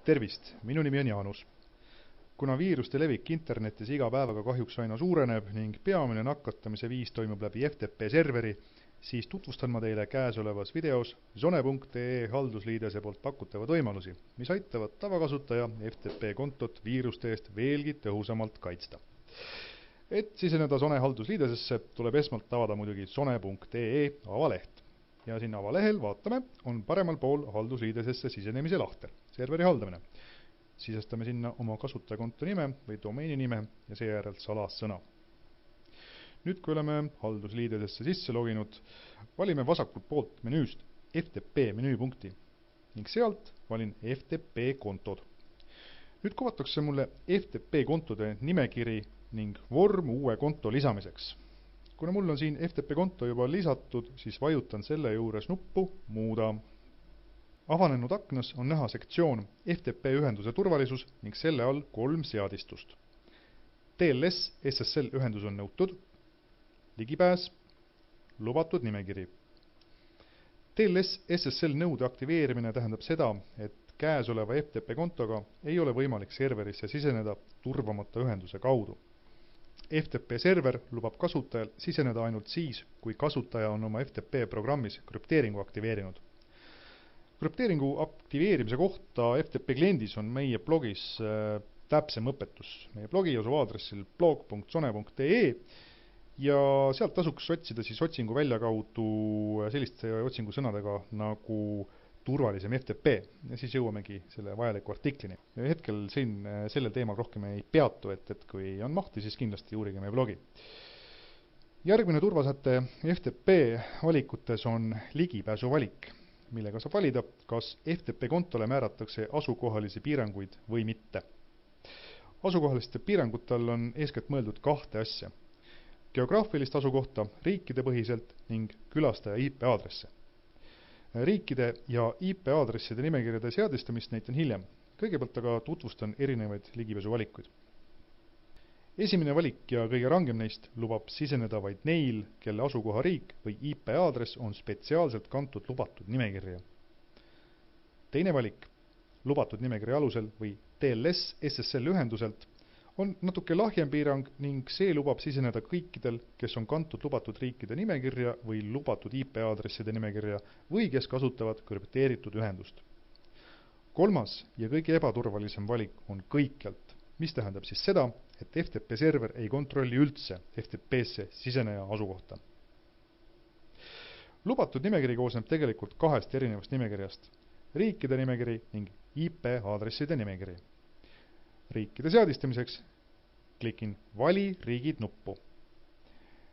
Tervist, minu nimi on Jaanus. Kuna viiruste levik internetis iga päevaga kahjuks aina suureneb ning peamine nakatamise viis toimub läbi FTP serveri, siis tutvustan ma teile käesolevas videos Zone.ee haldusliidese poolt pakutavad võimalusi, mis aitavad tavakasutaja FTP kontot viiruste eest veelgi tõhusamalt kaitsta. Et siseneda Zone haldusliidesesse, tuleb esmalt avada muidugi Zone.ee avaleht. Ja siin avalehel, vaatame, on paremal pool haldusliidesesse sisenemise lahter, serveri haldamine. Sisestame sinna oma kasutajakonto nime või domeeni nime ja seejärel salassõna. Nüüd, kui oleme haldusliidesesse sisse loginud, valime vasakult poolt menüüst FTP menüüpunkti ning sealt valin FTP kontod. Nüüd kuvatakse mulle FTP kontode nimekiri ning vorm uue konto lisamiseks. Kuna mul on siin FTP konto juba lisatud, siis vajutan selle juures nuppu Muuda. Avanenud aknas on näha sektsioon FTP ühenduse turvalisus ning selle all 3 seadistust. TLS SSL ühendus on nõutud, ligipääs, lubatud nimekiri. TLS SSL nõude aktiveerimine tähendab seda, et käesoleva FTP kontoga ei ole võimalik serverisse siseneda turvamata ühenduse kaudu. FTP server lubab kasutajal siseneda ainult siis, kui kasutaja on oma FTP programmis krüpteeringu aktiveerinud. Krüpteeringu aktiveerimise kohta FTP kliendis on meie blogis täpsem õpetus. Meie blogi asub aadressil blog.zone.ee ja sealt tasuks otsida siis otsingu välja kaudu selliste otsingusõnadega nagu turvalisem FTP ja siis jõuamegi selle vajaliku artiklini. Ja hetkel siin sellel teemal rohkem ei peatu, et kui on mahti, siis kindlasti uurige meie blogi. Järgmine turvasäte FTP valikutes on ligipääsu valik, millega saab valida, kas FTP kontole määratakse asukohalisi piiranguid või mitte. Asukohaliste piirangutel on eeskätt mõeldud 2 asja. Geograafilist asukohta riikide põhiselt ning külastaja IP-aadresse. Riikide ja IP-aadresside nimekirjade seadistamist näitan hiljem. Kõigepealt aga tutvustan erinevaid ligipääsu valikuid. Esimene valik ja kõige rangem neist lubab siseneda vaid neil, kelle asukoha riik või IP-aadress on spetsiaalselt kantud lubatud nimekirja. Teine valik, lubatud nimekirja alusel või TLS SSL ühenduselt, on natuke lahjem piirang ning see lubab siseneda kõikidel, kes on kantud lubatud riikide nimekirja või lubatud IP-aadresside nimekirja või kes kasutavad krüpteeritud ühendust. Kolmas ja kõige ebaturvalisem valik on kõikjalt, mis tähendab siis seda, et FTP server ei kontrolli üldse FTP-sse siseneja asukohta. Lubatud nimekiri koosneb tegelikult 2 erinevast nimekirjast, riikide nimekiri ning IP-aadresside nimekiri. Riikide seadistamiseks klikin Vali riigid nuppu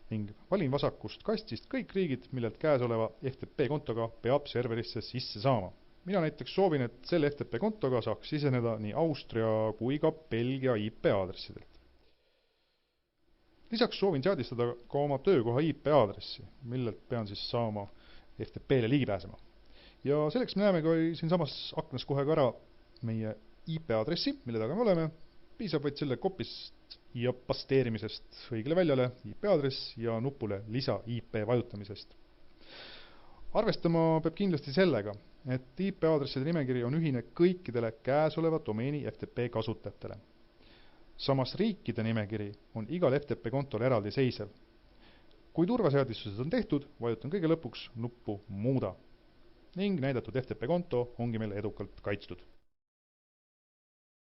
ning valin vasakust kastist kõik riigid, millelt käesoleva FTP kontoga peab serverisse sisse saama. Mina näiteks soovin, et selle FTP kontoga saaks siseneda nii Austria kui ka Belgia IP-aadressidelt. Lisaks soovin seadistada ka oma töökoha IP-aadressi, millelt pean siis saama FTP-le ligipääsema. Ja selleks me näeme ka siin samas aknas kohe ka ära meie IP-aadressi, mille taga me oleme, piisab vaid selle kopist ja pasteerimisest õigele väljale IP-aadress ja nupule lisa IP vajutamisest. Arvestama peab kindlasti sellega, et IP-aadresside nimekiri on ühine kõikidele käesoleva domeeni FTP kasutajatele. Samas riikide nimekiri on igal FTP kontol eraldi seisev. Kui turvaseadistused on tehtud, vajutan kõige lõpuks nuppu Muuda ning näidatud FTP konto ongi meil edukalt kaitstud.